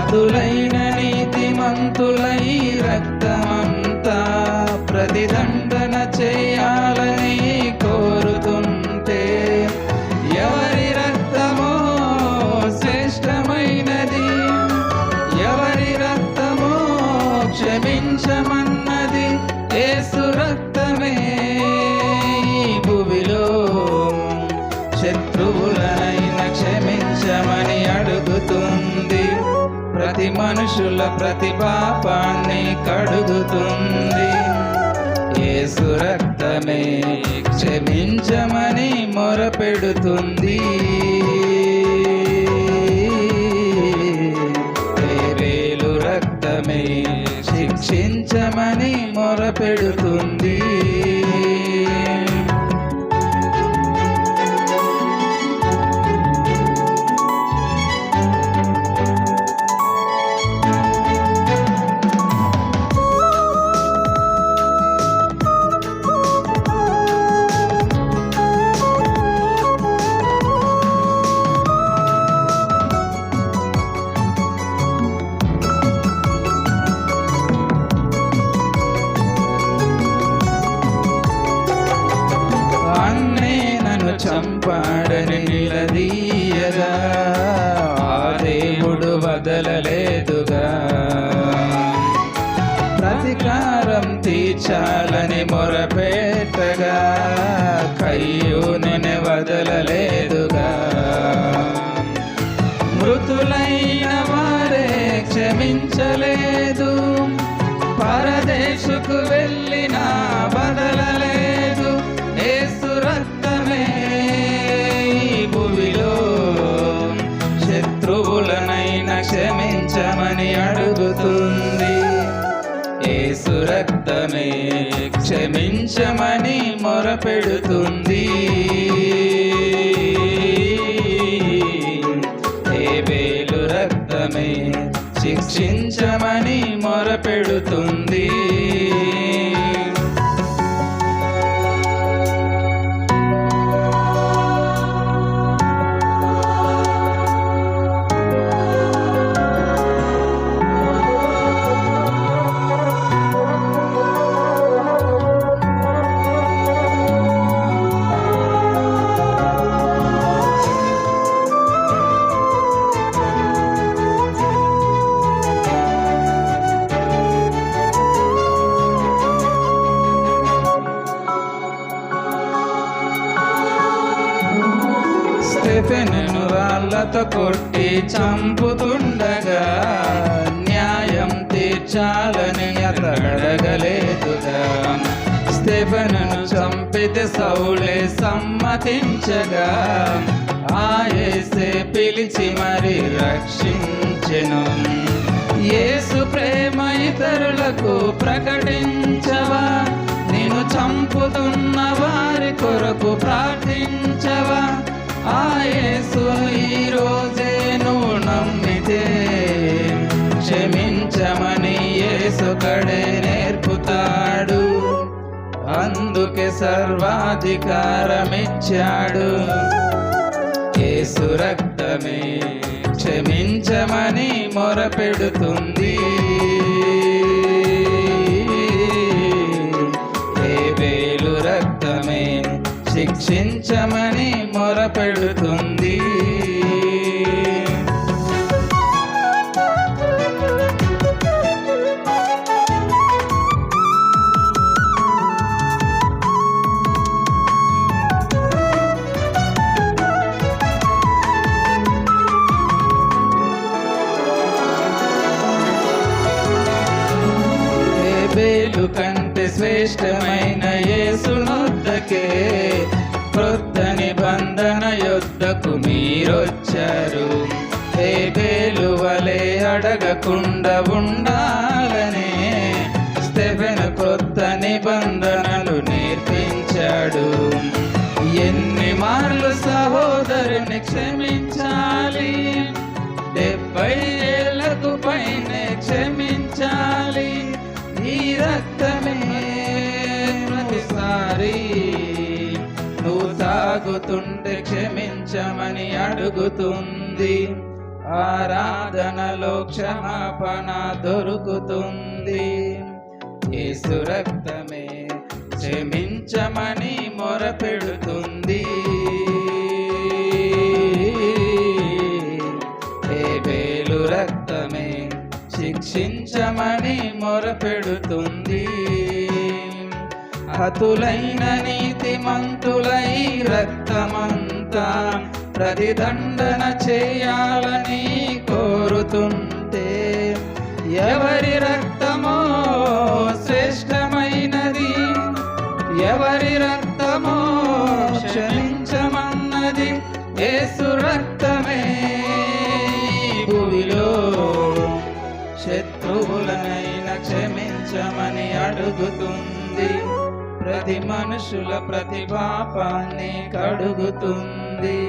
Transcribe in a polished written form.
హతులైన నీతిమంతులై రక్తమంతా ప్రతిదండన చేయాలని కోరుతుంటే ఎవరి రక్తమో శ్రేష్టమైనది, ఎవరి రక్తమో క్షమించమన్నది. యేసు రక్తమే భూమిలో శత్రువులనైనా క్షమించమని అడుగుతుంది. ప్రతి మనుషుల ప్రతి పాపాన్ని కడుగుతుంది. యేసు రక్తమే క్షమించమని మొరపెడుతుంది. హేబెలు రక్తమే శిక్షించమని మొరపెడుతుంది. చంపాడని నిలదీయగా ఆ దేవుడు వదలలేదుగా. ప్రతీకారం తీర్చాలని మొరపెట్టగా కయ్యూనుని వదలలేదుగా. మృతులైన వారే క్షమించలేదు, పరదేశుకు వెళ్ళినా వదలలేదు. యేసు రక్తమే భూమిలో శత్రువులనైనా క్షమించమని అడుగుతుంది. యేసు రక్తమే క్షమించమని మొరపెడుతుంది. హేబెలు రక్తమే శిక్షించమని మొరపెడుతుంది. స్టెఫెనును రాళ్లతో కొట్టి చంపుతుండగా న్యాయం తీర్చాలని అతడగలేదుగా. స్టెఫెనును చంపితే సౌలే సమ్మతించగా ఆ యేసే పిలిచి మరి రక్షించెను. యేసు ప్రేమ ఇతరులకు ప్రకటించవా, నిన్ను చంపుతున్న వారి కొరకు ప్రార్థించవా. ఆ యేసు ఈ రోజే నువ్వు నమ్మితే క్షమించమని యేసొకడే నేర్పుతాడు. అందుకే సర్వాధికారమిచ్చాడు. యేసు రక్తమే క్షమించమని మొరపెడుతుంది. హేబెలు రక్తమే శిక్షించమని మొరపెడుతుంది. హేబెలు కంటే శ్రేష్టమైన యేసునొద్దకే క్రొత్త నిబంధన యుద్ధకు మీరొచ్చారు. హేబెలు వలె అడగకుండా ఉండాలనే స్టెఫెను క్రొత్త నిబంధనలు నేర్పించాడు. ఎన్ని మార్లు సహోదరుని క్షమించాలి, 70 ఏళ్లకు పైనే క్షమించాలి. ఈ రక్తమే ప్రతిసారి నువ్వు తాగుతుంటే క్షమించమని అడుగుతుంది. ఆరాధనలో క్షమాపణ దొరుకుతుంది. యేసు రక్తమే క్షమించమని మొరపెడుతుంది. హేబెలు రక్తమే శిక్షించమని మొరపెడుతుంది. హతులైన నీతిమంతులై రక్తమంతా ప్రతిదండన చేయాలని కోరుతుంటే, ఎవరి రక్తమో శ్రేష్టమైనది, ఎవరి రక్తమో క్షమించమన్నది. యేసు రక్తమే భూమిలో శత్రువులనైనా క్షమించమని అడుగుతుంది. ప్రతి మనుషుల ప్రతి పాపాన్ని కడుగుతుంది.